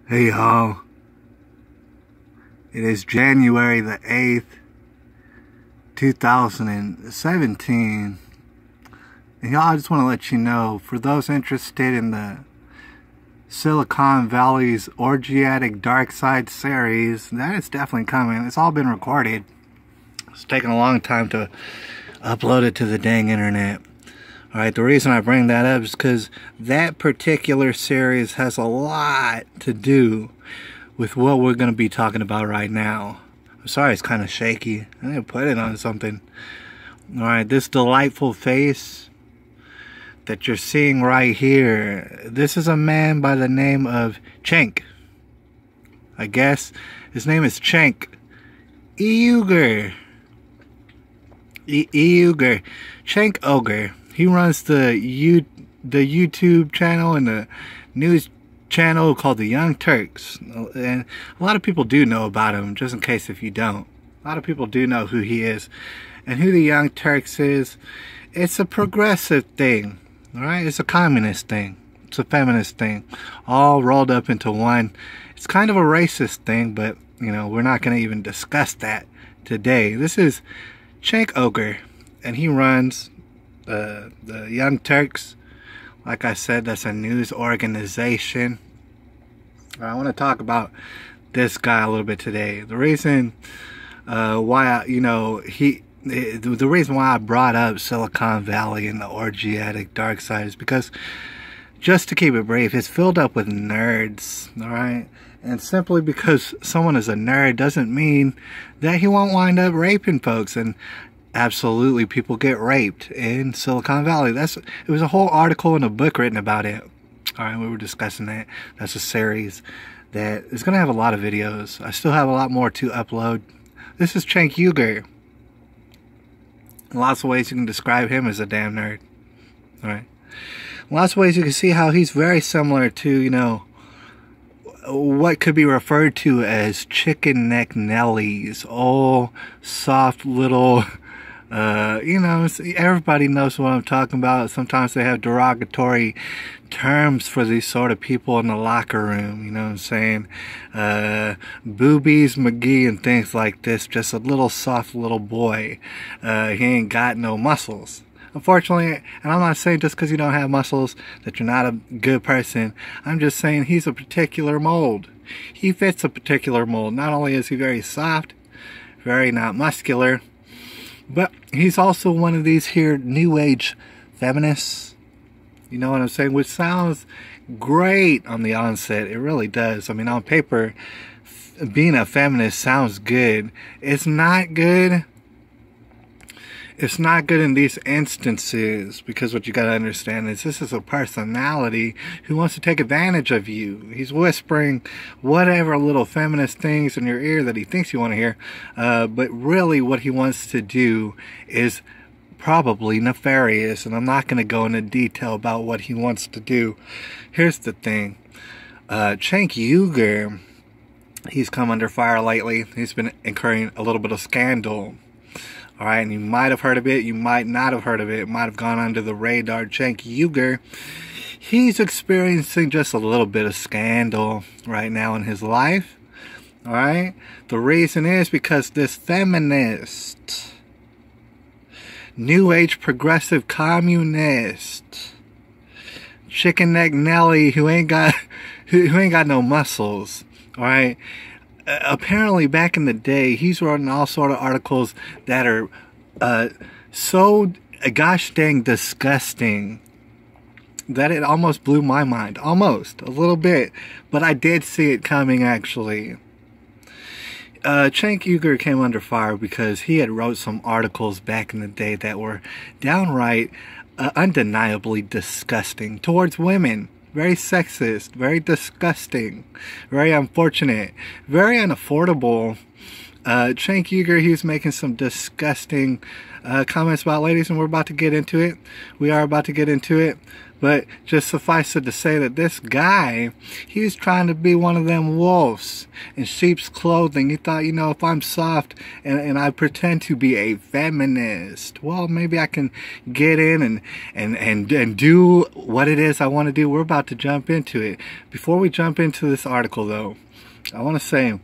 Hey y'all, it is January the 8th, 2017, and y'all, I just want to let you know, for those interested in the Silicon Valley's Orgiatic Dark Side series, that is definitely coming. It's all been recorded. It's taken a long time to upload it to the dang internet. Alright, the reason I bring that up is because that particular series has a lot to do with what we're going to be talking about right now. I'm sorry it's kind of shaky. I need to put it on something. Alright, this delightful face that you're seeing right here, this is a man by the name of Cenk. I guess his name is Cenk. Ogar. Ogar. Cenk Ogar. He runs the YouTube channel and the news channel called the Young Turks. And a lot of people do know about him, just in case if you don't. A lot of people do know who he is. And who the Young Turks is, it's a progressive thing. Alright? It's a communist thing. It's a feminist thing. All rolled up into one. It's kind of a racist thing, but, you know, we're not going to even discuss that today. This is Cenk Ogar, and he runs the Young Turks. Like I said, that's a news organization. I want to talk about this guy a little bit today. The reason why the reason why I brought up Silicon Valley and the Orgiatic Dark Side is because, just to keep it brief, it's filled up with nerds. All right, and simply because someone is a nerd doesn't mean that he won't wind up raping folks. And absolutely, people get raped in Silicon Valley. It was a whole article and a book written about it. Alright, we were discussing that. That's a series that is going to have a lot of videos. I still have a lot more to upload. This is Cenk Ogar. In lots of ways you can describe him as a damn nerd. Alright. In lots of ways you can see how he's very similar to, you know, what could be referred to as chicken neck Nellies. Oh, soft little... you know, everybody knows what I'm talking about. Sometimes they have derogatory terms for these sort of people in the locker room, you know what I'm saying? Boobies McGee and things like this. Just a little soft little boy. He ain't got no muscles. Unfortunately, and I'm not saying just because you don't have muscles that you're not a good person. I'm just saying he's a particular mold. He fits a particular mold. Not only is he very soft, very not muscular, but he's also one of these here new age feminists. You know what I'm saying? Which sounds great on the onset. It really does. I mean, on paper, being a feminist sounds good. It's not good. It's not good in these instances, because what you gotta understand is this is a personality who wants to take advantage of you. He's whispering whatever little feminist things in your ear that he thinks you want to hear, but really what he wants to do is probably nefarious, and I'm not going to go into detail about what he wants to do. Here's the thing. Cenk Ogar, he's come under fire lately. He's been incurring a little bit of scandal. Alright, and you might have heard of it, you might not have heard of it. It might have gone under the radar. Cenk Ogar, he's experiencing just a little bit of scandal right now in his life. Alright? The reason is because this feminist, new age progressive communist, chicken neck Nelly who ain't got no muscles. Alright? Apparently back in the day, he's writing all sort of articles that are so gosh dang disgusting that it almost blew my mind. Almost. A little bit. But I did see it coming, actually. Cenk Ogar came under fire because he had wrote some articles back in the day that were downright undeniably disgusting towards women. Very sexist, very disgusting, very unfortunate, very unaffordable, Cenk Ugar, he was making some disgusting comments about ladies, and we're about to get into it. We are about to get into it. But just suffice it to say that this guy, he was trying to be one of them wolves in sheep's clothing. He thought, you know, if I'm soft and I pretend to be a feminist, well, maybe I can get in and do what it is I want to do. We're about to jump into it. Before we jump into this article, though, I want to say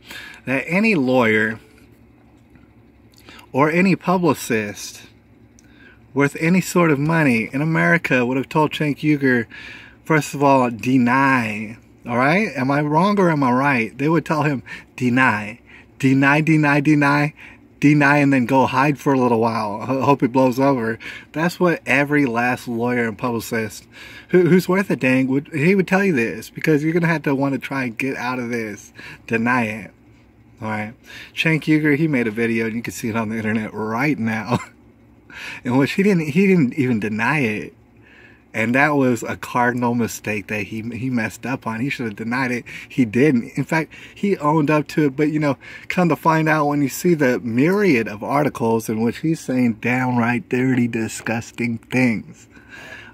that any lawyer or any publicist worth any sort of money in America would have told Cenk Ugar, first of all, deny. All right? Am I wrong or am I right? They would tell him, deny. Deny, deny, deny, deny, and then go hide for a little while. Hope it blows over. That's what every last lawyer and publicist who's worth a dang would tell you this, because you're going to have to want to try and get out of this. Deny it. All right? Cenk Ugar, he made a video, and you can see it on the internet right now, in which he didn't even deny it, and that was a cardinal mistake that he messed up on. He should have denied it. He didn't. In fact, he owned up to it. But you know, come to find out, when you see the myriad of articles in which he's saying downright dirty, disgusting things,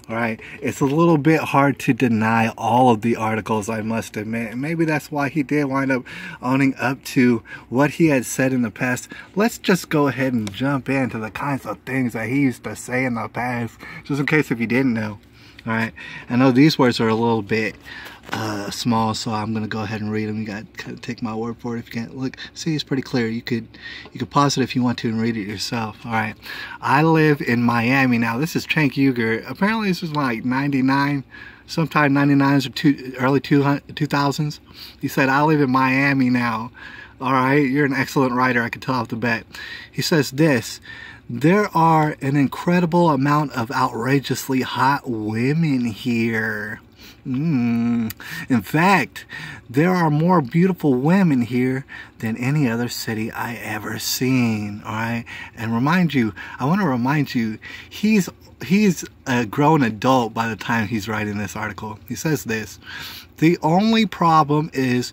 all right, it's a little bit hard to deny all of the articles, I must admit. And maybe that's why he did wind up owning up to what he had said in the past. Let's just go ahead and jump into the kinds of things that he used to say in the past, just in case if you didn't know. All right, I know these words are a little bit small, so I'm gonna go ahead and read them. You got to take my word for it. If you can't look, see, it's pretty clear. You could pause it if you want to and read it yourself. All right, I live in Miami now. This is Cenk Ugar. Apparently this was like 99, sometime 99s or early 2000s. He said, I live in Miami now. All right, you're an excellent writer, I can tell off the bat. He says this: there are an incredible amount of outrageously hot women here. In fact, there are more beautiful women here than any other city I ever seen. All right, and I want to remind you, he's a grown adult by the time he's writing this article. He says this: the only problem is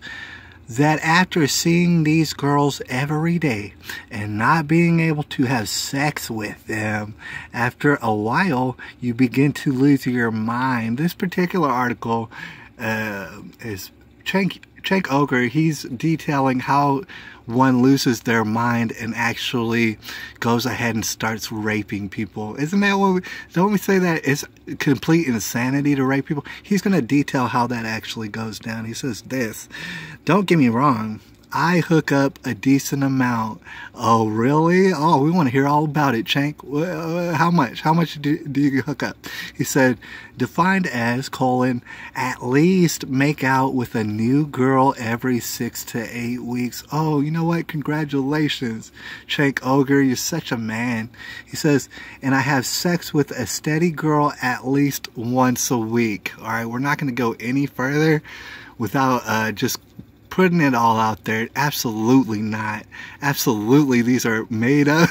that after seeing these girls every day and not being able to have sex with them, after a while you begin to lose your mind. This particular article is Cenk Ogar. He's detailing how one loses their mind and actually goes ahead and starts raping people. Isn't that don't we say that it's complete insanity to rape people? He's going to detail how that actually goes down. He says this: don't get me wrong, I hook up a decent amount. Oh, really? Oh, we want to hear all about it, Cenk. How much? How much do you hook up? He said, defined as, at least make out with a new girl every 6 to 8 weeks. Oh, you know what? Congratulations, Cenk Ogar. You're such a man. He says, and I have sex with a steady girl at least once a week. All right, we're not going to go any further without just putting it all out there. Absolutely not. Absolutely, these are made up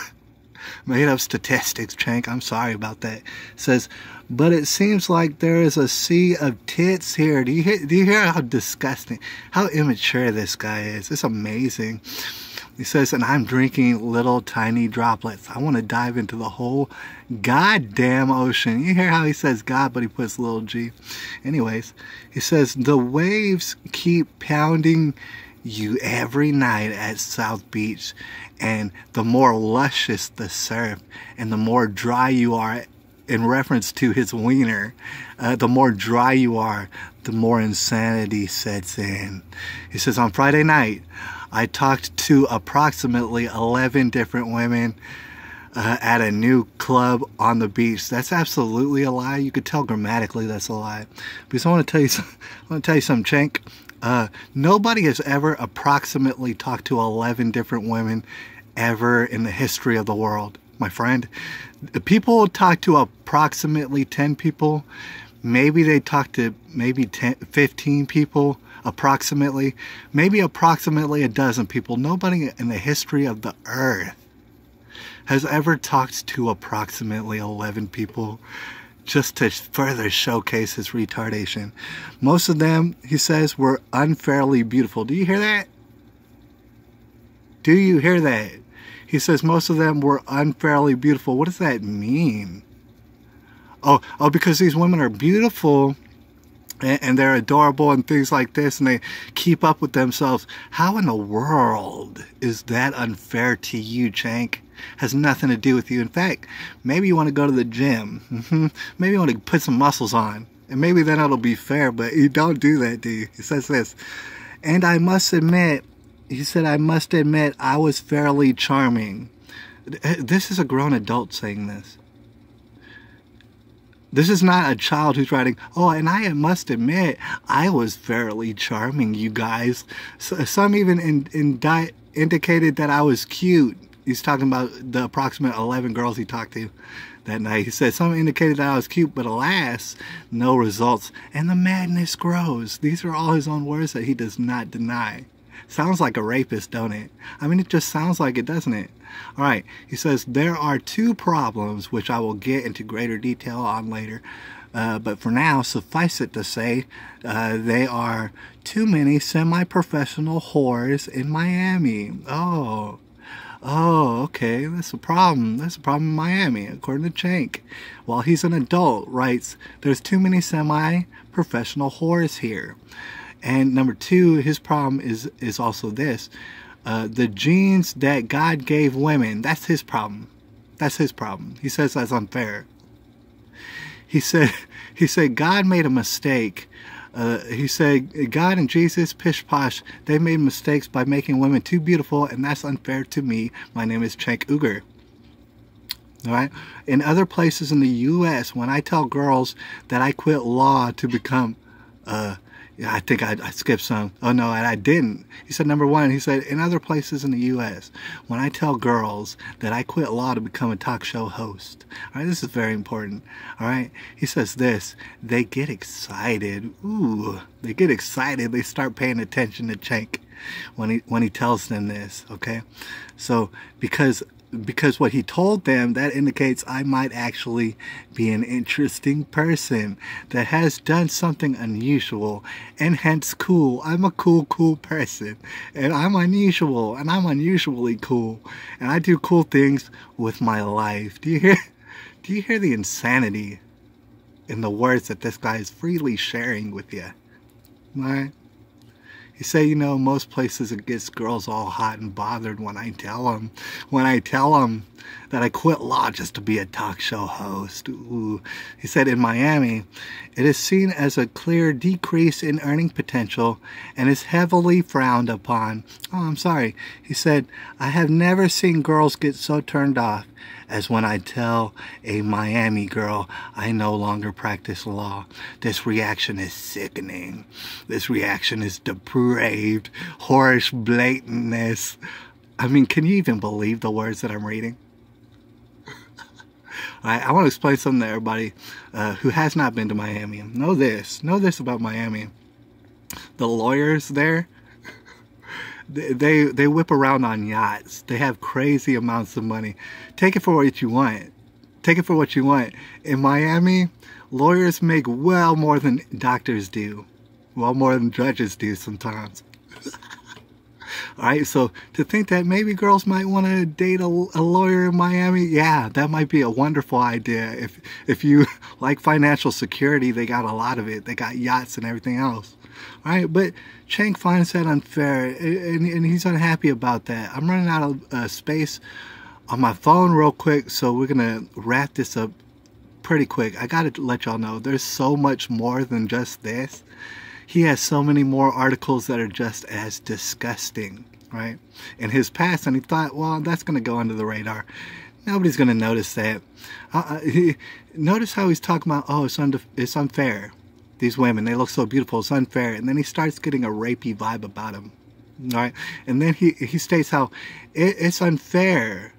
statistics, Cenk. I'm sorry about that. It says, but it seems like there is a sea of tits here. Do you hear how disgusting, how immature this guy is? It's amazing. He says, and I'm drinking little tiny droplets. I want to dive into the whole goddamn ocean. You hear how he says God, but he puts little g. Anyways, he says, the waves keep pounding you every night at South Beach, and the more luscious the surf and the more dry you are, in reference to his wiener, the more dry you are, the more insanity sets in. He says, on Friday night, I talked to approximately 11 different women at a new club on the beach. That's absolutely a lie. You could tell grammatically that's a lie. Because I want to tell you something, Cenk. Nobody has ever approximately talked to 11 different women ever in the history of the world, my friend. The people talk to approximately 10 people. Maybe they talk to maybe 15 people. Approximately, maybe approximately a dozen people. Nobody in the history of the earth has ever talked to approximately 11 people just to further showcase his retardation. Most of them, he says, were unfairly beautiful. Do you hear that? Do you hear that? He says most of them were unfairly beautiful. What does that mean? Oh, because these women are beautiful and they're adorable and things like this, and they keep up with themselves. How in the world is that unfair to you, Cenk? Has nothing to do with you. In fact, maybe you want to go to the gym. Maybe you want to put some muscles on. And maybe then it'll be fair, but you don't do that, do you? He says this. And I must admit, he said, I must admit I was fairly charming. This is a grown adult saying this. This is not a child who's writing, oh, and I must admit, I was fairly charming, you guys. So, some even indicated that I was cute. He's talking about the approximate 11 girls he talked to that night. He said, some indicated that I was cute, but alas, no results. And the madness grows. These are all his own words that he does not deny. Sounds like a rapist, don't it? I mean, it just sounds like it, doesn't it? All right, he says, there are two problems which I will get into greater detail on later. But for now, suffice it to say, they are too many semi-professional whores in Miami. Oh, okay, that's a problem. That's a problem in Miami, according to Cenk. While he's an adult, writes, there's too many semi-professional whores here. And number two, his problem is also this. The genes that God gave women, that's his problem. That's his problem. He says that's unfair. He said God made a mistake. He said God and Jesus, pish posh, they made mistakes by making women too beautiful, and that's unfair to me. My name is Cenk Ogar. All right. In other places in the U.S., when I tell girls that I quit law to become yeah, I think I skipped some. Oh, no, I didn't. He said, number one, he said, in other places in the U.S., when I tell girls that I quit law to become a talk show host, all right, this is very important, all right? He says this, they get excited. Ooh, they get excited. They start paying attention to Cenk when he tells them this, okay? So, because what he told them, that indicates I might actually be an interesting person that has done something unusual and hence cool. I'm a cool person, and I'm unusual, and I'm unusually cool, and I do cool things with my life. Do you hear the insanity in the words that this guy is freely sharing with you? All right? You say, you know, most places it gets girls all hot and bothered when I tell them that I quit law just to be a talk show host. Ooh. He said, in Miami, it is seen as a clear decrease in earning potential and is heavily frowned upon. Oh, I'm sorry. He said, I have never seen girls get so turned off as when I tell a Miami girl I no longer practice law. This reaction is sickening. This reaction is depraved, whorish blatantness. I mean, can you even believe the words that I'm reading? I want to explain something to everybody who has not been to Miami. Know this about Miami. The lawyers there, they whip around on yachts. They have crazy amounts of money. Take it for what you want. Take it for what you want. In Miami, lawyers make well more than doctors do. Well more than judges do sometimes. Alright, so to think that maybe girls might want to date a lawyer in Miami, yeah, that might be a wonderful idea. If you like financial security, they got a lot of it. They got yachts and everything else. Alright, but Cenk finds that unfair, and he's unhappy about that. I'm running out of space on my phone real quick, so we're going to wrap this up pretty quick. I got to let y'all know, there's so much more than just this. He has so many more articles that are just as disgusting, right, in his past, and he thought, well, that's going to go under the radar. Nobody's going to notice that. Notice how he's talking about, oh, it's unfair. These women, they look so beautiful, it's unfair. And then he starts getting a rapey vibe about them, all right? And then he states how it's unfair.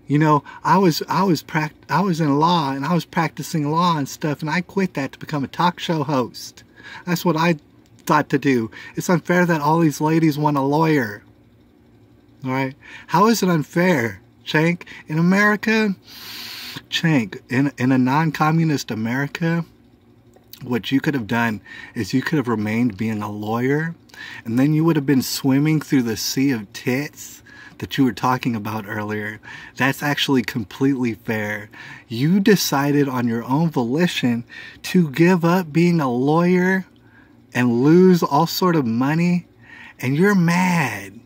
You know, I was in law, and I was practicing law and stuff, and I quit that to become a talk show host. That's what I thought to do. It's unfair that all these ladies want a lawyer. All right? How is it unfair, Cenk? In America, Cenk, in a non-communist America, what you could have done is you could have remained being a lawyer, and then you would have been swimming through the sea of tits that you were talking about earlier, that's actually completely fair. You decided on your own volition to give up being a lawyer and lose all sort of money, and you're mad.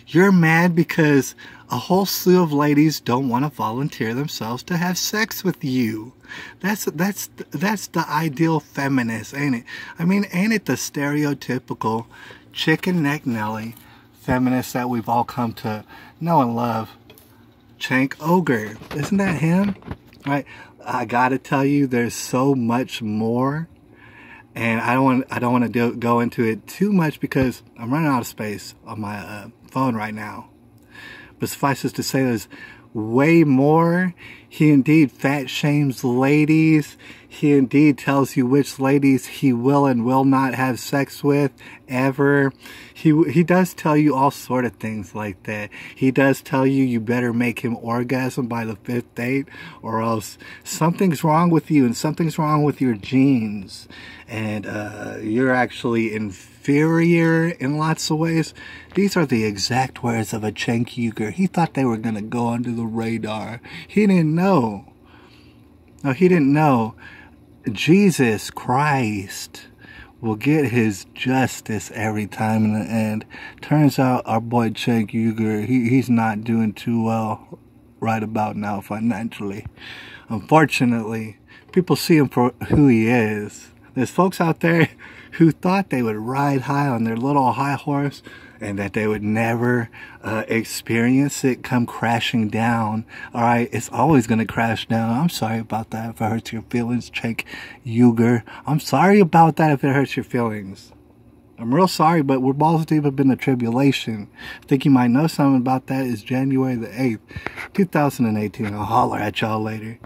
You're mad because a whole slew of ladies don't want to volunteer themselves to have sex with you. That's the ideal feminist, ain't it? I mean, ain't it the stereotypical chicken neck Nelly feminist that we've all come to know and love? Cenk Ogar, isn't that him? Right? I gotta tell you, there's so much more, and I don't want to go into it too much because I'm running out of space on my phone right now. But suffice it to say, there's way more. He indeed fat shames ladies. He indeed tells you which ladies he will and will not have sex with ever. He does tell you all sort of things like that. He does tell you you better make him orgasm by the 5th date, or else something's wrong with you and something's wrong with your genes, and you're actually inferior in lots of ways. These are the exact words of a Cenk Ogar. He thought they were going to go under the radar. He didn't know. No, he didn't know. Jesus Christ will get his justice every time in the end. Turns out our boy Cenk Ogar, he's not doing too well right about now financially. Unfortunately, people see him for who he is. There's folks out there who thought they would ride high on their little high horse and that they would never experience it come crashing down. All right, it's always going to crash down. I'm sorry about that if it hurts your feelings, Cenk Ogar. I'm sorry about that if it hurts your feelings. I'm real sorry, but we're balls deep up in the tribulation. I think you might know something about that. It's January the 8th, 2018. I'll holler at y'all later.